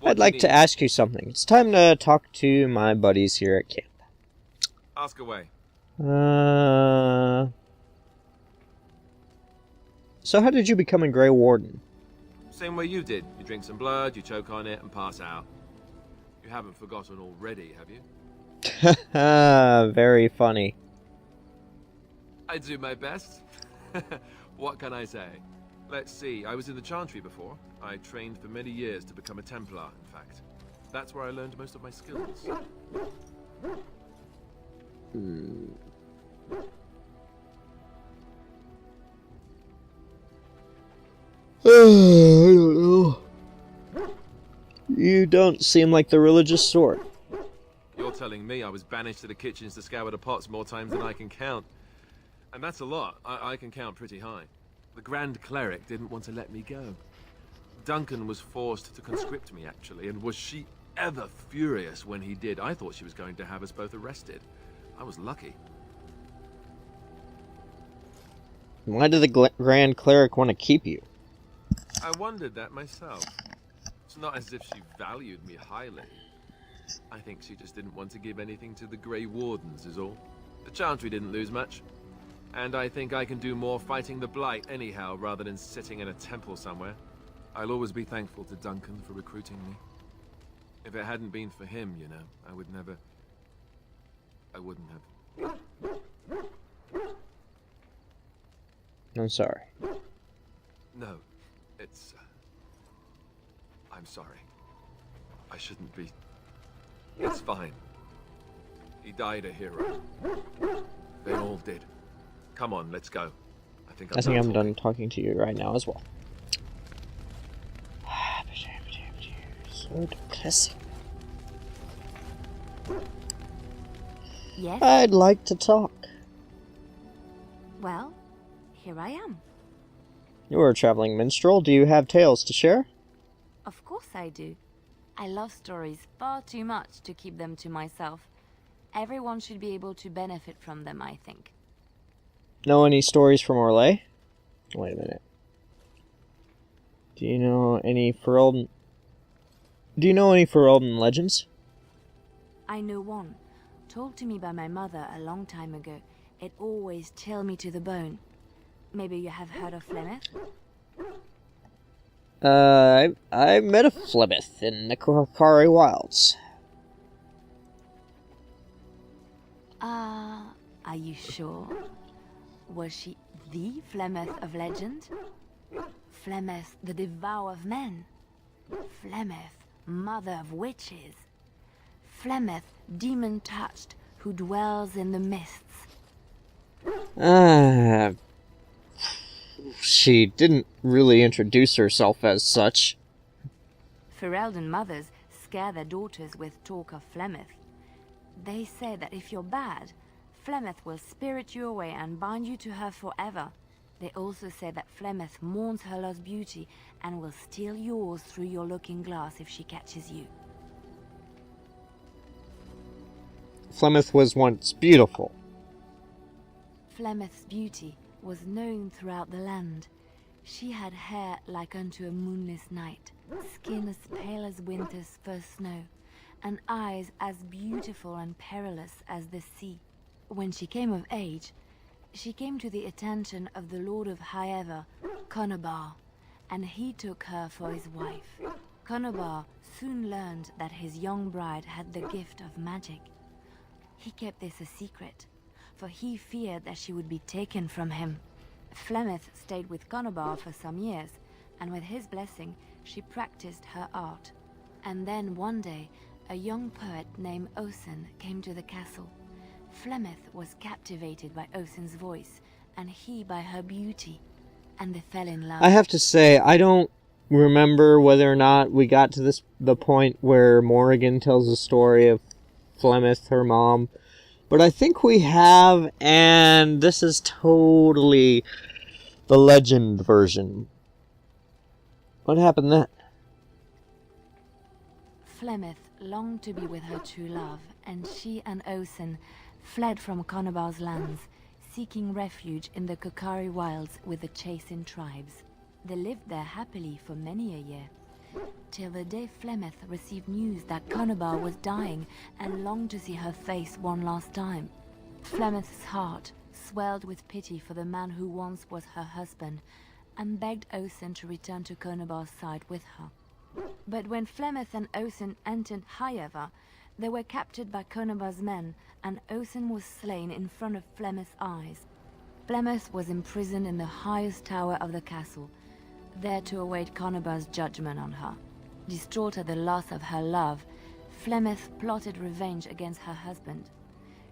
I'd like to ask you something. It's time to talk to my buddies here at camp. Ask away. So how did you become a Grey Warden? Same way you did. You drink some blood, you choke on it, and pass out. You haven't forgotten already, have you? Very funny. I do my best. What can I say? Let's see, I was in the Chantry before. I trained for many years to become a Templar, in fact. That's where I learned most of my skills. I don't know. You don't seem like the religious sort. You're telling me I was banished to the kitchens to scour the pots more times than I can count. And that's a lot. I can count pretty high. The Grand Cleric didn't want to let me go. Duncan was forced to conscript me, actually, and was she ever furious when he did. I thought she was going to have us both arrested. I was lucky. Why did the Grand Cleric want to keep you? I wondered that myself. It's not as if she valued me highly. I think she just didn't want to give anything to the Grey Wardens is all. The Chantry didn't lose much. And I think I can do more fighting the Blight anyhow, rather than sitting in a temple somewhere. I'll always be thankful to Duncan for recruiting me. If it hadn't been for him, you know, I wouldn't have. I'm sorry. No, it's... I'm sorry. I shouldn't be... It's fine. He died a hero. They all did. Come on, let's go. I think I'm done talking to you right now as well. So depressing. Yes? I'd like to talk. Well, here I am. You're a traveling minstrel. Do you have tales to share? Of course I do. I love stories far too much to keep them to myself. Everyone should be able to benefit from them, I think. Know any stories from Orlais? Wait a minute. Do you know any Ferelden legends? I know one, told to me by my mother a long time ago. It always chilled me to the bone. Maybe you have heard of Flemeth? I met a Flemeth in the Kokari Wilds. Are you sure? Was she the Flemeth of legend? Flemeth, the devourer of men? Flemeth, mother of witches? Flemeth, demon-touched, who dwells in the mists? She didn't really introduce herself as such. Ferelden mothers scare their daughters with talk of Flemeth. They say that if you're bad, Flemeth will spirit you away and bind you to her forever. They also say that Flemeth mourns her lost beauty and will steal yours through your looking glass if she catches you. Flemeth was once beautiful. Flemeth's beauty was known throughout the land. She had hair like unto a moonless night, skin as pale as winter's first snow, and eyes as beautiful and perilous as the sea. When she came of age, she came to the attention of the Lord of Highever, Conobar, and he took her for his wife. Conobar soon learned that his young bride had the gift of magic. He kept this a secret, for he feared that she would be taken from him. Flemeth stayed with Conobar for some years, and with his blessing, she practiced her art. And then one day, a young poet named Osen came to the castle. Flemeth was captivated by Osen's voice, and he by her beauty, and they fell in love. I have to say, I don't remember whether or not we got to the point where Morrigan tells the story of Flemeth, her mom, but I think we have, and this is totally the legend version. What happened then? Flemeth longed to be with her true love, and she and Osen fled from Conobar's lands, seeking refuge in the Kokari Wilds with the Chasing tribes. They lived there happily for many a year. till the day Flemeth received news that Conobar was dying and longed to see her face one last time. Flemeth's heart swelled with pity for the man who once was her husband, and begged Othn to return to Conobar's side with her. But when Flemeth and Othn entered Highever, they were captured by Conobar's men, and Othn was slain in front of Flemeth's eyes. Flemeth was imprisoned in the highest tower of the castle, there to await Conobar's judgment on her. Distraught at the loss of her love, Flemeth plotted revenge against her husband.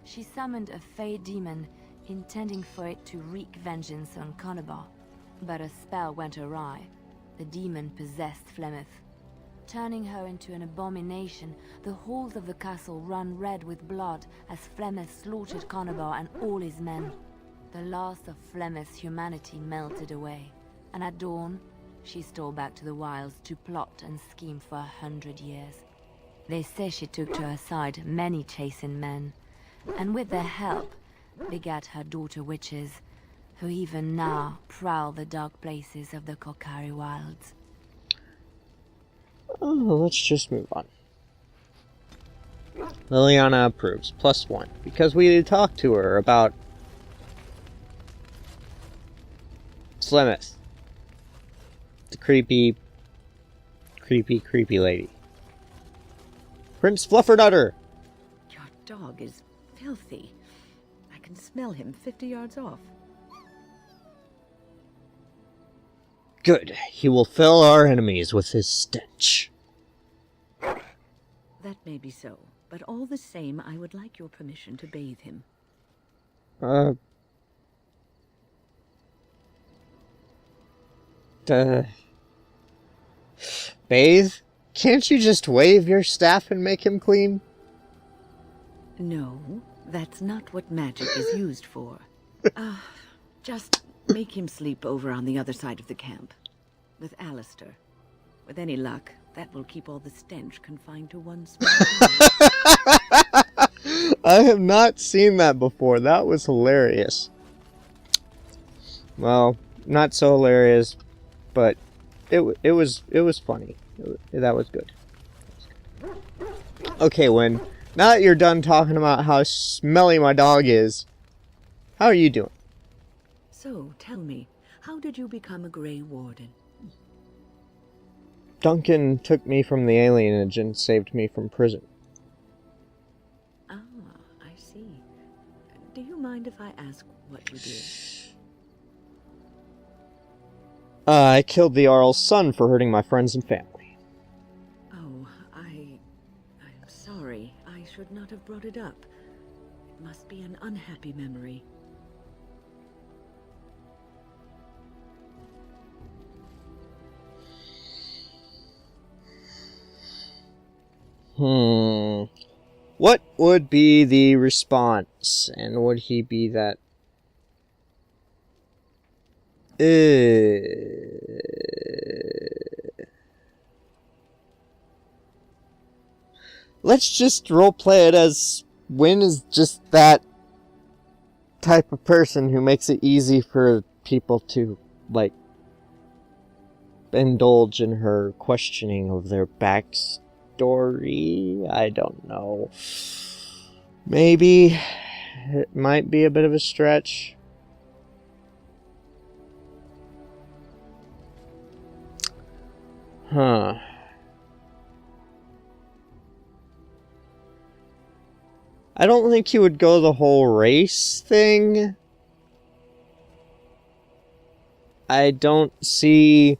She summoned a fey demon, intending for it to wreak vengeance on Conobar. But a spell went awry. The demon possessed Flemeth. Turning her into an abomination, the halls of the castle ran red with blood as Flemeth slaughtered Conobar and all his men. The last of Flemeth's humanity melted away, and at dawn, she stole back to the wilds to plot and scheme for 100 years. They say she took to her side many chastened men, and with their help, begat her daughter witches, who even now prowl the dark places of the Korcari wilds. Oh, let's just move on. Liliana approves, +1, because we talked to her about Flemeth. The creepy lady. Prince Fluffernutter! Your dog is filthy. I can smell him 50 yards off. Good. He will fill our enemies with his stench. That may be so, but all the same, I would like your permission to bathe him. Bathe? Can't you just wave your staff and make him clean? No, that's not what magic is used for. Just make him sleep over on the other side of the camp. With Alistair. With any luck, that will keep all the stench confined to one spot. I have not seen that before. That was hilarious. Well, not so hilarious, but it was funny. That was good. Okay, Wynn. Now that you're done talking about how smelly my dog is, how are you doing? So, tell me, how did you become a Grey Warden? Duncan took me from the alienage and saved me from prison. Ah, I see. Do you mind if I ask what you did? I killed the Arl's son for hurting my friends and family. Oh, I'm sorry. I should not have brought it up. It must be an unhappy memory. What would be the response? And would he be that... Let's just roleplay it as Wynn is just that type of person who makes it easy for people to, like, indulge in her questioning of their backstory. I don't know. Maybe it might be a bit of a stretch. Huh. I don't think he would go the whole race thing. I don't see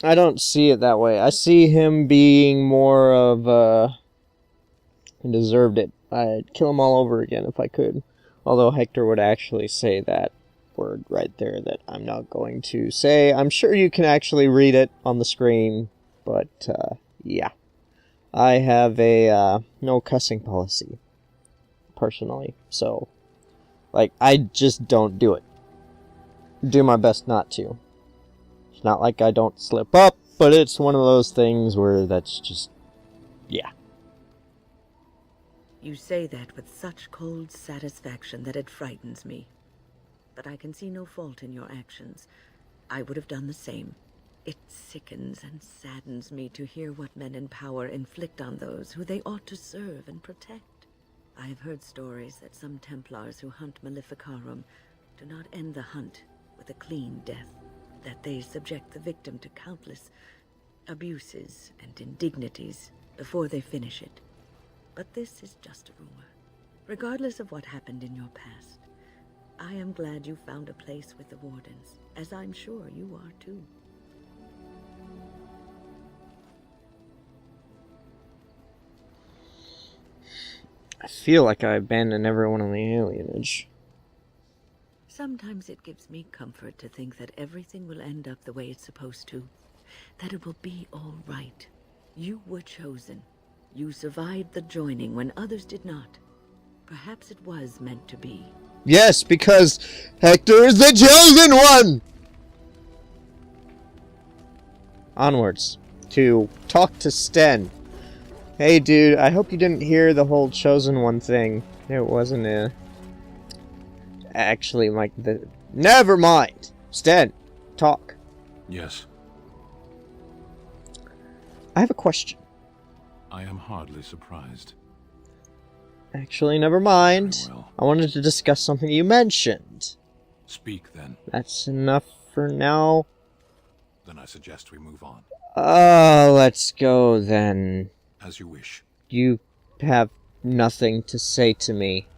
it that way. I see him being more of he deserved it. I'd kill him all over again if I could. Although Hector would actually say that word right there that I'm not going to say. I'm sure you can actually read it on the screen, but yeah. I have a no cussing policy, personally. So, like, I just don't do it. Do my best not to. It's not like I don't slip up, but it's one of those things where that's just, yeah. You say that with such cold satisfaction that it frightens me. But I can see no fault in your actions. I would have done the same. It sickens and saddens me to hear what men in power inflict on those who they ought to serve and protect. I have heard stories that some Templars who hunt Maleficarum do not end the hunt with a clean death, that they subject the victim to countless abuses and indignities before they finish it. But this is just a rumor. Regardless of what happened in your past, I am glad you found a place with the Wardens, as I'm sure you are too. I feel like I abandoned everyone on the alienage. Sometimes it gives me comfort to think that everything will end up the way it's supposed to. That it will be all right. You were chosen. You survived the joining when others did not. Perhaps it was meant to be. Yes, because Hector is the chosen one! Onwards. To talk to Sten. Hey dude, I hope you didn't hear the whole chosen one thing. It wasn't a... Actually, like the... Never mind! Sten, talk. Yes. I have a question. I am hardly surprised. Actually, never mind. Very well. I wanted to discuss something you mentioned. Speak then. That's enough for now. Then I suggest we move on. Let's go then. As you wish. You have nothing to say to me.